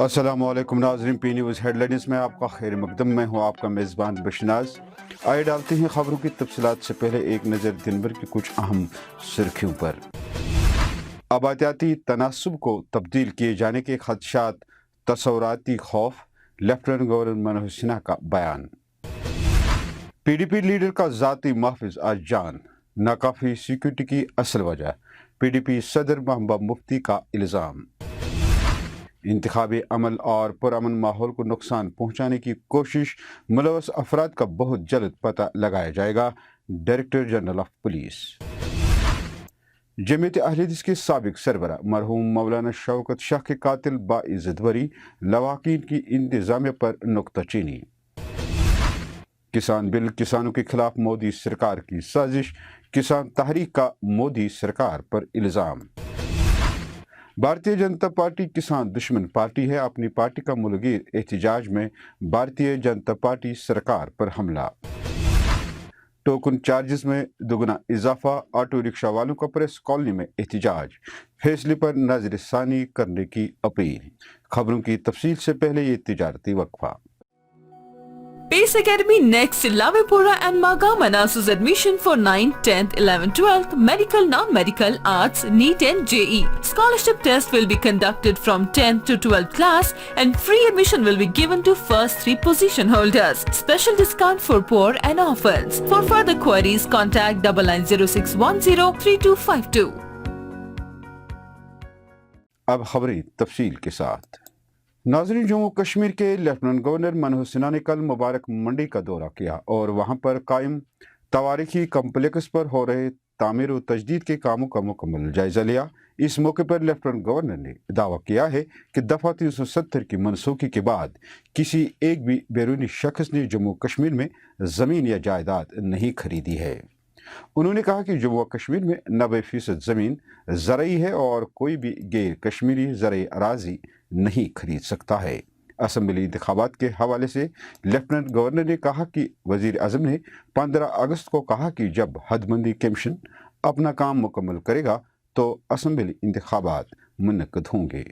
अस्सलामुअलैकुम नाज़रीन, P news headlines में आपका खैर मकदम। मैं हूँ आपका मेज़बान बशनाज। आइए डालते हैं खबरों की तफसीलात से पहले एक नज़र दिन भर की कुछ अहम सुर्खियों पर। आबादियाती तनासुब को तब्दील किए जाने के खदशात, तसव्वुराती खौफ, लेफ्टिनेंट गवर्नर मनोहर सिन्हा का बयान। PDP लीडर का ज़ाती महफिज आज जान, नाकाफी सिक्योरिटी की असल वजह, PDP सदर महबूबा मुफ्ती का इल्ज़ाम। इंतखाबी अमल और पुरअमन माहौल को नुकसान पहुंचाने की कोशिश, मुलवस अफराद का बहुत जल्द पता लगाया जाएगा, director general of police. Jamiat अहले हदीस के साबिक सरबरा मरहूम मौलाना शौकत शाह के कातिल बाइज्जत बरी, लवाकीन की इंतजामिया पर नुक्ताचीनी। किसान बिल, किसानों के खिलाफ मोदी सरकार की साजिश, किसान तहरीक का मोदी सरकार पर इल्ज़ाम। भारतीय जनता पार्टी किसान दुश्मन पार्टी है, अपनी पार्टी का मुलगीर एहतजाज में भारतीय जनता पार्टी सरकार पर हमला। टोकन चार्जेस में दुगना इजाफा, ऑटो रिक्शा वालों का प्रेस कॉलोनी में एहतजाज, फैसले पर नजरसानी करने की अपील। खबरों की तफसील से ये तिजारती वक्फा। Pace Academy next Lavipura and Magam announces admission for 9th, 10th, 11th, 12th, medical, non-medical, arts, NEET and JE. Scholarship test will be conducted from 10th to 12th class and free admission will be given to first 3 position holders. Special discount for poor and orphans. For further queries, contact 9906103252. अब खबरें तफसील के साथ। नाज़रीन, जम्मू कश्मीर के lieutenant governor मनोहर सिन्हा ने कल मुबारक मंडी का दौरा किया और वहां पर कायम तवारीखी कम्प्लेक्स पर हो रहे तामीर व तजदीद के कामों का मुकम्मल जायजा लिया। इस मौके पर लेफ्टिनेंट गवर्नर ने दावा किया है कि दफ़ा 370 की मनसूखी के बाद किसी एक भी बैरूनी शख्स ने जम्मू कश्मीर में ज़मीन या जायदाद नहीं खरीदी है। उन्होंने कहा कि जम्मू कश्मीर में 90% ज़मीन ज़रई है और कोई भी गैर कश्मीरी ज़रई अराजी नहीं खरीद सकता है। असम्बली इंतखाबात के हवाले से लेफ्टिनेंट गवर्नर ने कहा कि वज़ीर आज़म ने 15 अगस्त को कहा कि जब हदबंदी कमीशन अपना काम मुकम्मल करेगा तो असम्बली इंतखाबात मुनक्कद होंगे।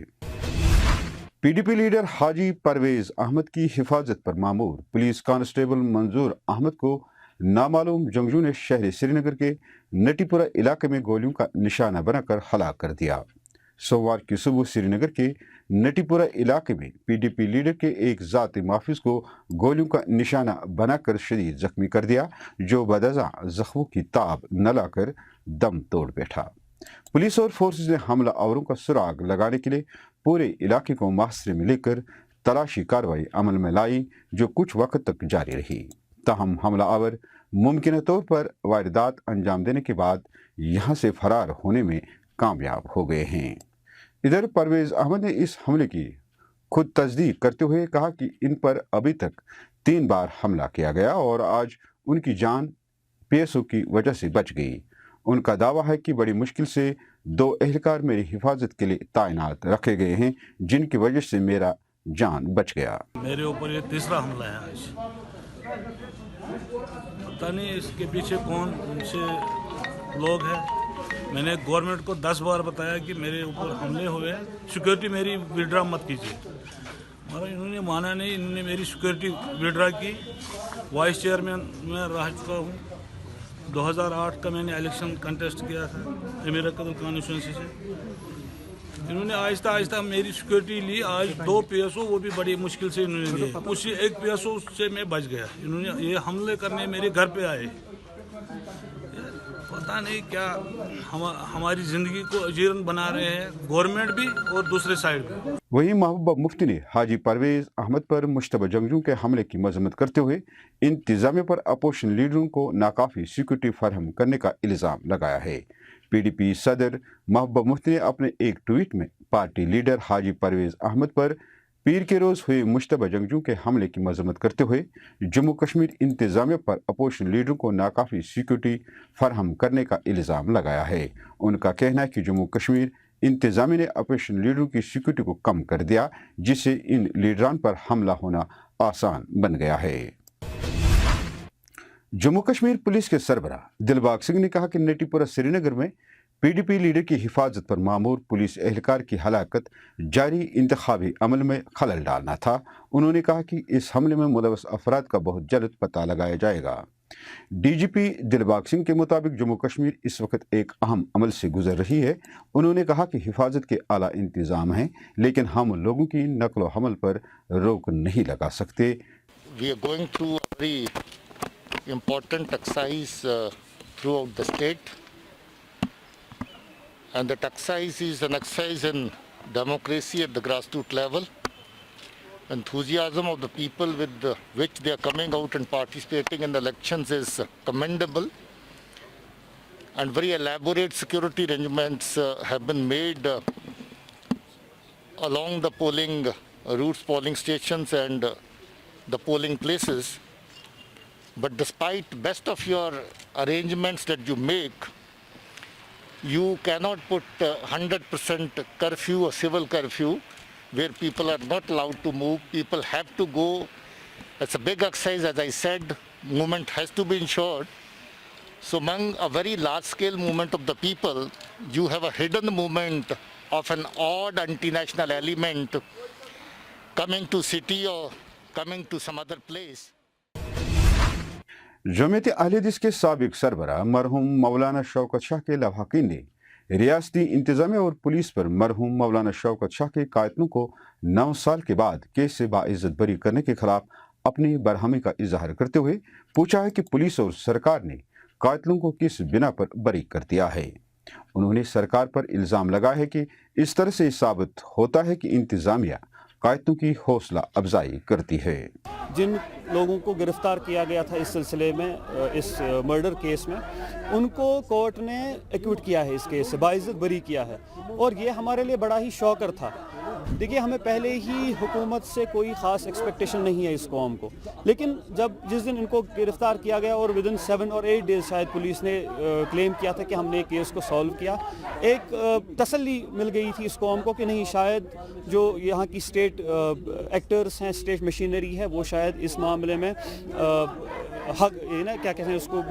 PDP लीडर हाजी परवेज़ अहमद की हिफाजत पर मामूर पुलिस कांस्टेबल मंजूर अहमद को नामालूम जंगजू ने शहर श्रीनगर के नटीपुरा इलाके में गोलियों का निशाना बनाकर हलाक कर दिया। सोमवार की सुबह श्रीनगर के नटीपुरा इलाके में PDP लीडर के एक ज़ाती माफिज को गोलियों का निशाना बनाकर शदीद जख्मी कर दिया, जो बदज़ा जख्मों की ताब न लाकर दम तोड़ बैठा। पुलिस और फोर्सेस ने हमला आवरों का सुराग लगाने के लिए पूरे इलाके को मुहासरे में लेकर तलाशी कार्रवाई अमल में लाई, जो कुछ वक्त तक जारी रही। ताहम हमला आवर मुमकिन तौर पर वारदात अंजाम देने के बाद यहाँ से फरार होने में कामयाब हो गए हैं। इधर परवेज़ अहमद ने इस हमले की खुद तस्दीक करते हुए कहा कि इन पर अभी तक 3 बार हमला किया गया और आज उनकी जान PSO की वजह से बच गई। उनका दावा है कि बड़ी मुश्किल से 2 एहलकार मेरी हिफाजत के लिए तैनात रखे गए हैं, जिनकी वजह से मेरा जान बच गया। मेरे ऊपर ये तीसरा हमला है आज। पता नहीं इसके पीछे कौन से लोग हैं। मैंने गवर्नमेंट को 10 बार बताया कि मेरे ऊपर हमले हुए हैं, सिक्योरिटी मेरी विड्रा मत कीजिए, मगर इन्होंने माना नहीं। इन्होंने मेरी सिक्योरिटी विड्रा की। वाइस चेयरमैन मैं रह चुका हूँ। 2008 का मैंने इलेक्शन कंटेस्ट किया था अमीर कदर कॉन्स्टिट्यूंसी से। इन्होंने आहिस्ता आहिस्ता मेरी सिक्योरिटी ली। आज 2 PSO वो भी बड़ी मुश्किल से इन्होंने लिए। उसी एक PSO से मैं बच गया। इन्होंने ये हमले करने मेरे घर पे आए। पता नहीं क्या हमारी ज़िंदगी को अजीरन बना रहे हैं, गवर्नमेंट भी और दूसरे साइड भी। वहीं महबूबा मुफ्ती ने हाजी परवेज़ अहमद पर मुश्तबा जंगजू के हमले की मजम्मत करते हुए इंतजामिया पर अपोजिशन लीडरों को नाकाफी सिक्योरिटी फराहम करने का इल्ज़ाम लगाया है। PDP सदर महबूबा मुफ्ती ने अपने एक ट्वीट में पार्टी लीडर हाजी परवेज़ अहमद पर पीर के रोज़ हुए मुश्तबा जंगजू के हमले की मजम्मत करते हुए जम्मू कश्मीर इंतजामिया पर अपोजिशन लीडरों को नाकाफी सिक्योरिटी फराहम करने का इल्ज़ाम लगाया है। उनका कहना है कि जम्मू कश्मीर इंतजामिया ने अपोजिशन लीडरों की सिक्योरिटी को कम कर दिया, जिससे इन लीडरान पर हमला होना आसान बन गया है। जम्मू कश्मीर पुलिस के सरबराह दिलबाग सिंह ने कहा कि नटीपुरा श्रीनगर में PDP लीडर की हिफाजत पर मामूर पुलिस एहलकार की हलाकत जारी इंतखाबी अमल में खलल डालना था। उन्होंने कहा कि इस हमले में मुलव्वस अफराद का बहुत जल्द पता लगाया जाएगा। DGP दिलबाग सिंह के मुताबिक जम्मू कश्मीर इस वक्त एक अहम अमल से गुजर रही है। उन्होंने कहा कि हिफाजत के आला इंतज़ाम हैं, लेकिन हम लोगों की नकलो हमल पर रोक नहीं लगा सकते। We are going through a very important exercise throughout the state, and that exercise is an exercise in democracy at the grassroots level. Enthusiasm of the people with which they are coming out and participating in the elections is commendable, and very elaborate security arrangements have been made along the polling routes, polling stations and the polling places. But despite best of your arrangements that you make, you cannot put 100% curfew or civil curfew where people are not allowed to move. People have to go. It's a big exercise, as I said. Movement has to be ensured. So among a very large scale movement of the people, you have a hidden movement of an odd anti-national element coming to city or coming to some other place. Jamiat अहले हदीस के साबिक सरबराह मरहूम मौलाना शौकत शाह के लवाहकीन ने रियासती इंतजामिया और पुलिस पर मरहूम मौलाना शौकत शाह के कातिलों को 9 साल के बाद केस से बाइज्जत बरी करने के खिलाफ अपनी बरहमी का इजहार करते हुए पूछा है कि पुलिस और सरकार ने कातिलों को किस बिना पर बरी कर दिया है। उन्होंने सरकार पर इल्ज़ाम लगाया है कि इस तरह से साबित होता है कि इंतजामिया कातिलों की हौसला अफजाई करती है। जिन लोगों को गिरफ्तार किया गया था इस सिलसिले में, इस मर्डर केस में, उनको कोर्ट ने एक्विट किया है, इस केस से बाइज्जत बरी किया है, और ये हमारे लिए बड़ा ही शौकर था। देखिए, हमें पहले ही हुकूमत से कोई ख़ास एक्सपेक्टेशन नहीं है इस कौम को, लेकिन जिस दिन इनको गिरफ्तार किया गया और विदिन 7 और 8 डेज शायद पुलिस ने क्लेम किया था कि हमने केस को सॉल्व किया, एक तसल्ली मिल गई थी इस कौम को कि नहीं, शायद जो यहाँ की स्टेट एक्टर्स हैं, स्टेट मशीनरी है, वो शायद इस मामले में हक क्या कहते हैं उसको,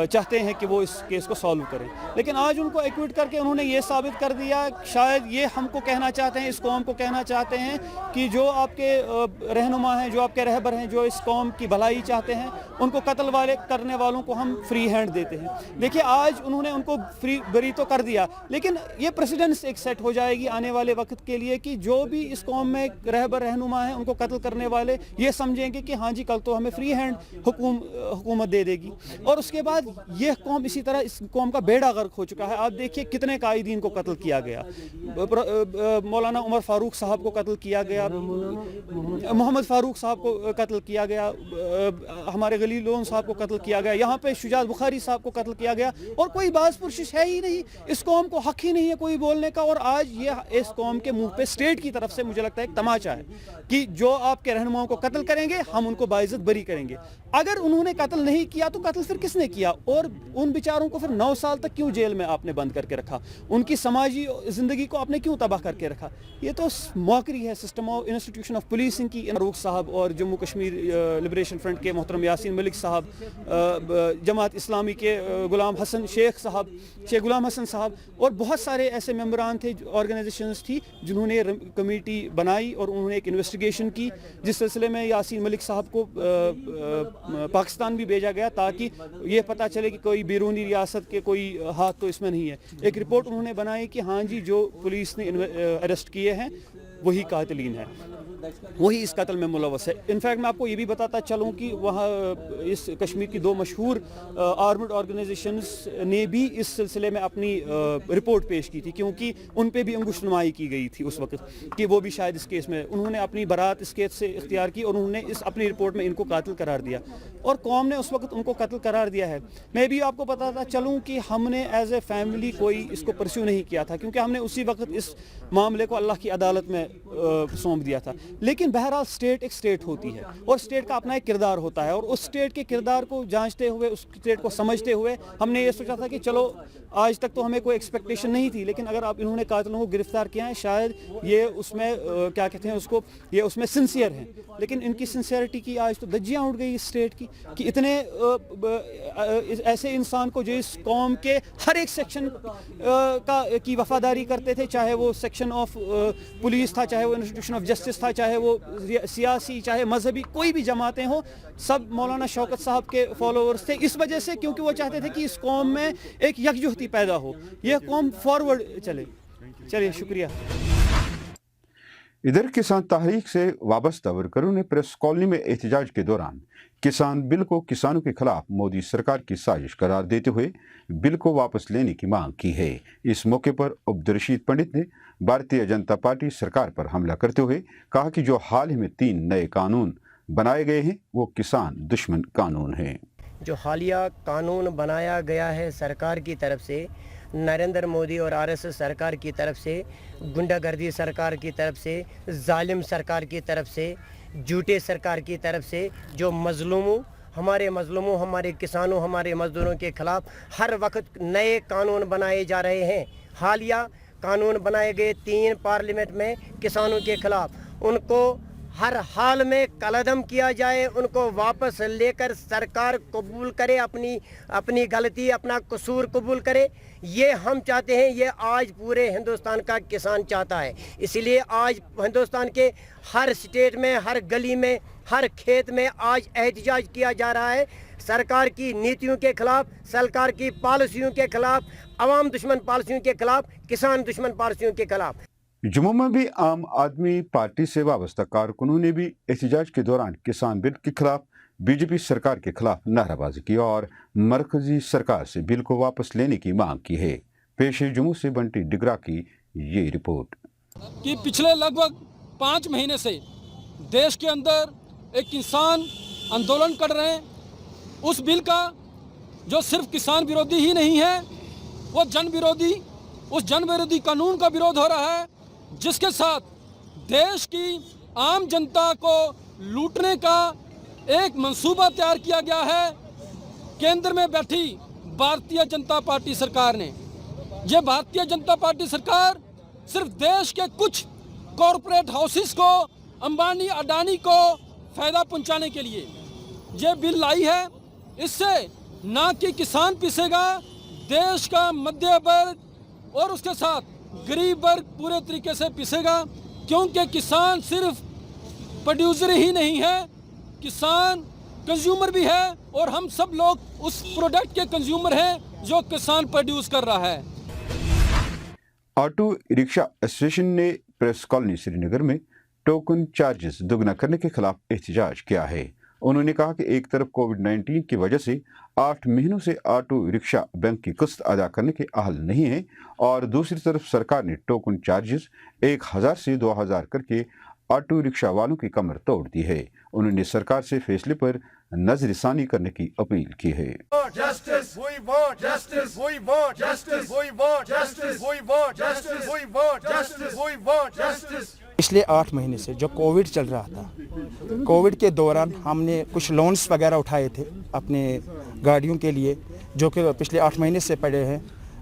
चाहते हैं कि वो इस केस को सॉल्व करें। लेकिन आज उनको एक्विट करके उन्होंने ये साबित कर दिया, शायद ये हमको कहना चाहते हैं, इस कौम को कहना चाहते हैं कि जो आपके रहनुमा हैं, जो आपके रहबर हैं, जो इस कौम की भलाई चाहते हैं, उनको कत्ल करने वालों को हम फ्री हैंड देते हैं। देखिए, आज उन्होंने उनको फ्री बरी तो कर दिया, लेकिन ये प्रेसिडेंस एक सेट हो जाएगी आने वाले वक्त के लिए कि जो भी इस कौम में रहबर रहनुमा हैं, उनको कत्ल करने वाले ये समझेंगे कि हाँ जी, कल तो हमें फ्री हैंड हुकूमत दे देगी, और उसके बाद ये कौम इसी तरह, इस कौम का बेड़ा गर्क हो चुका है। आप देखिए कितने कायदीन को कत्ल किया गया, मौलाना उमर फारूक साहब को कत्ल किया गया, मोहम्मद फारूक साहब को कत्ल किया गया, हमारे गली लोन साहब को कत्ल किया गया, यहाँ पे शुजात बुखारी साहब को कत्ल किया गया, और कोई बाज़ पुरशिश है ही नहीं, इस कौम को हक ही नहीं है कोई बोलने का। और आज ये इस कौम के मुंह पे स्टेट की तरफ से मुझे लगता है एक तमाचा है कि जो आपके रहनुमाओं को कत्ल करेंगे, हम उनको बाइज्जत बरी करेंगे। अगर उन्होंने कत्ल नहीं किया तो कत्ल फिर किसने किया, और उन बेचारों को फिर 9 साल तक क्यों जेल में आपने बंद करके रखा, उनकी समाजी ज़िंदगी को आपने क्यों तबाह करके रखा। ये तो मौकरी है system of institution of policing की। फारूक साहब और जम्मू कश्मीर लिबरेशन फ्रंट के मोहतरम यासीन मलिक साहब, जमात इस्लामी के शेख गुलाम हसन साहब, और बहुत सारे ऐसे मेंबरान थे, ऑर्गेनाइजेशंस थी, जिन्होंने कमेटी बनाई और उन्होंने एक इन्वेस्टिगेशन की, जिस सिलसिले में यासीन मलिक साहब को पाकिस्तान भी भेजा गया ताकि ये पता चले कि कोई बैरूनी रियासत के कोई हाथ तो इसमें नहीं है। एक रिपोर्ट उन्होंने बनाई कि हाँ जी, जो पुलिस ने अरेस्ट किए हैं वही कातिलीन है, वही इस कत्ल में मुलव्वस है। इनफैक्ट मैं आपको ये भी बताता चलूँ कि वहाँ इस कश्मीर की 2 मशहूर आर्मड ऑर्गेनाइजेशंस ने भी इस सिलसिले में अपनी रिपोर्ट पेश की थी, क्योंकि उन पे भी अंगुशनुमाई की गई थी उस वक्त कि वो भी शायद इस केस में, उन्होंने अपनी बरात इस केस से इख्तियार की और उन्होंने इस अपनी रिपोर्ट में इनको कातिल करार दिया, और कौम ने उस वक्त उनको कत्ल करार दिया है। मैं भी आपको बताता चलूँ कि हमने एज ए फैमिली कोई इसको परस्यू नहीं किया था, क्योंकि हमने उसी वक्त इस मामले को अल्लाह की अदालत में सौंप दिया था। लेकिन बहरहाल स्टेट एक स्टेट होती है और स्टेट का अपना एक किरदार होता है, और उस स्टेट के किरदार को जांचते हुए, उस स्टेट को समझते हुए हमने ये सोचा था कि चलो आज तक तो हमें कोई एक्सपेक्टेशन नहीं थी, लेकिन अगर आप इन्होंने कातिलों को गिरफ्तार किया है, शायद ये उसमें क्या कहते हैं उसको, ये उसमें सिंसियर हैं। लेकिन इनकी सिंसियरिटी की आज तो धज्जियां उड़ गई इस स्टेट की कि इतने ऐसे इंसान को जो इस कौम के हर एक सेक्शन की वफादारी करते थे, चाहे वो सेक्शन ऑफ पुलिस था, चाहे वो इंस्टीट्यूशन ऑफ जस्टिस था, चाहे वो सियासी, चाहे मजहबी कोई भी जमातें हों, सब मौलाना शौकत साहब के फॉलोअर्स थे। इस वजह से क्योंकि वो चाहते थे कि इस कौम में एक यकजुहती पैदा हो, यह कौम फॉरवर्ड चले। चलिए, शुक्रिया। इधर किसान तहरीक से वाबस्ता वर्करों ने प्रेस कॉलोनी में एहतजाज के दौरान किसान बिल को किसानों के खिलाफ मोदी सरकार की साजिश करार देते हुए बिल को वापस लेने की मांग की है। इस मौके पर अब्दुल पंडित ने भारतीय जनता पार्टी सरकार पर हमला करते हुए कहा कि जो हाल ही में 3 नए कानून बनाए गए हैं वो किसान दुश्मन कानून हैं। जो हालिया कानून बनाया गया है सरकार की तरफ से, नरेंद्र मोदी और आरएसएस सरकार की तरफ से, गुंडागर्दी सरकार की तरफ से, जालिम सरकार की तरफ से, झूठे सरकार की तरफ से, जो मजलूमों हमारे किसानों, हमारे मजदूरों के खिलाफ हर वक्त नए कानून बनाए जा रहे हैं। हालिया कानून बनाए गए 3 पार्लियामेंट में किसानों के खिलाफ, उनको हर हाल में कलअदम किया जाए, उनको वापस लेकर सरकार कबूल करे, अपनी गलती, अपना कसूर कबूल करे। ये हम चाहते हैं, ये आज पूरे हिंदुस्तान का किसान चाहता है। इसीलिए आज हिंदुस्तान के हर स्टेट में, हर गली में, हर खेत में आज एहतजाज किया जा रहा है सरकार की नीतियों के खिलाफ, सरकार की पॉलिसियों के खिलाफ, अवाम दुश्मन पॉलिसियों के खिलाफ, किसान दुश्मन पॉलिसियों के खिलाफ। जम्मू में भी आम आदमी पार्टी से वाबस्ता कारकुनों ने भी एहतजाज के दौरान किसान बिल के खिलाफ बीजेपी सरकार के खिलाफ नाराबाजी की और मरकजी सरकार से बिल को वापस लेने की मांग की है। पेश है जम्मू से बंटी डिगरा की ये रिपोर्ट कि पिछले लगभग 5 महीने से देश के अंदर एक किसान आंदोलन कर रहे हैं। उस बिल का जो सिर्फ किसान विरोधी ही नहीं है, वो उस जन विरोधी कानून का विरोध हो रहा है, जिसके साथ देश की आम जनता को लूटने का एक मंसूबा तैयार किया गया है केंद्र में बैठी भारतीय जनता पार्टी सरकार ने। ये भारतीय जनता पार्टी सरकार सिर्फ देश के कुछ कॉरपोरेट हाउसेस को, अंबानी अडानी को फायदा पहुंचाने के लिए ये बिल लाई है। इससे ना कि किसान पिसेगा, देश का मध्य वर्ग और उसके साथ गरीब वर्ग पूरे तरीके से पिसेगा, क्योंकि किसान सिर्फ प्रोड्यूसर ही नहीं है, किसान कंज्यूमर भी है, और हम सब लोग उस प्रोडक्ट के कंज्यूमर हैं जो किसान प्रोड्यूस कर रहा है। ऑटो रिक्शा एसोसिएशन ने प्रेस कॉलोनी श्रीनगर में टोकन चार्जेस दोगुना करने के खिलाफ एहतजाज किया है। उन्होंने कहा कि एक तरफ कोविड-19 की वजह से 8 महीनों से ऑटो रिक्शा बैंक की किस्त अदा करने के अहल नहीं है, और दूसरी तरफ सरकार ने टोकन चार्जेस 1000 से 2000 करके ऑटो रिक्शा वालों की कमर तोड़ दी है। उन्होंने सरकार से फैसले पर नजरसानी करने की अपील की है। पिछले 8 महीने से जो कोविड चल रहा था, कोविड के दौरान हमने कुछ लोन्स वगैरह उठाए थे अपने गाड़ियों के लिए, जो कि पिछले 8 महीने से पड़े हैं।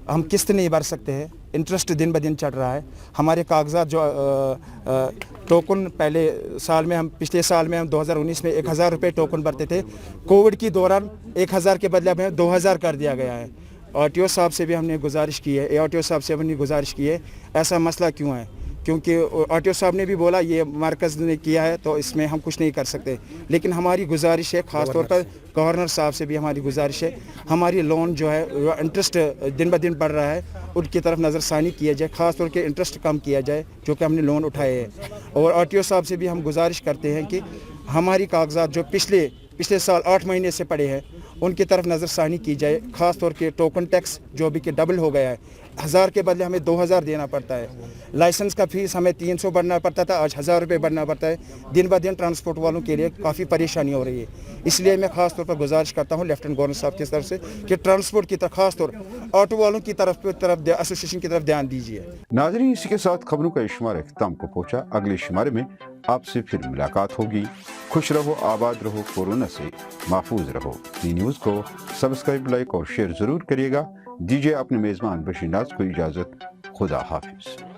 हम किस्त नहीं भर सकते हैं, इंटरेस्ट दिन ब दिन चढ़ रहा है। हमारे कागजात जो टोकन पिछले साल में हम 2019 में 1000 रुपये टोकन भरते थे, कोविड के दौरान 1000 के बदले हमें 2000 कर दिया गया है। आरटीओ साहब से भी हमने गुजारिश की है, आरटीओ साहब से हमने गुजारिश की है ऐसा मसला क्यों है, क्योंकि आरटीओ साहब ने भी बोला ये मरकज़ ने किया है तो इसमें हम कुछ नहीं कर सकते। लेकिन हमारी गुजारिश है, ख़ास तौर पर गवर्नर साहब से भी हमारी गुजारिश है, हमारी लोन जो है इंटरेस्ट दिन ब दिन बढ़ रहा है, उनकी तरफ नज़रसानी किया जाए, ख़ास तौर के इंटरेस्ट कम किया जाए जो कि हमने लोन उठाए हैं। और आरटीओ साहब से भी हम गुजारिश करते हैं कि हमारी कागजात जो पिछले साल 8 महीने से पड़े हैं उनकी तरफ नज़रसानी की जाए, ख़ास तौर के टोकन टैक्स जो भी कि डबल हो गया है, 1000 के बदले हमें 2000 देना पड़ता है। लाइसेंस का फीस हमें 300 भरना पड़ता था, आज 1000 रुपये भरना पड़ता है। दिन ब दिन ट्रांसपोर्ट वालों के लिए काफ़ी परेशानी हो रही है। इसलिए मैं ख़ास तौर पर गुजारिश करता हूँ लेफ्टिनेंट गवर्नर साहब की तरफ से कि ट्रांसपोर्ट की तरफ ख़ास तौर ऑटो वालों की तरफ एसोसिएशन की तरफ ध्यान दीजिए। नाज़रीन, इसी के साथ खबरों का शुमार अख्ताम को पहुंचा। अगले शुमारे में आपसे फिर मुलाकात होगी। खुश रहो, आबाद रहो, कोरोना से महफूज रहो। दी न्यूज़ को सब्सक्राइब, लाइक और शेयर ज़रूर करिएगा। दीजिए अपने मेज़बान बशीर नाज को इजाज़त। खुदा हाफिज़।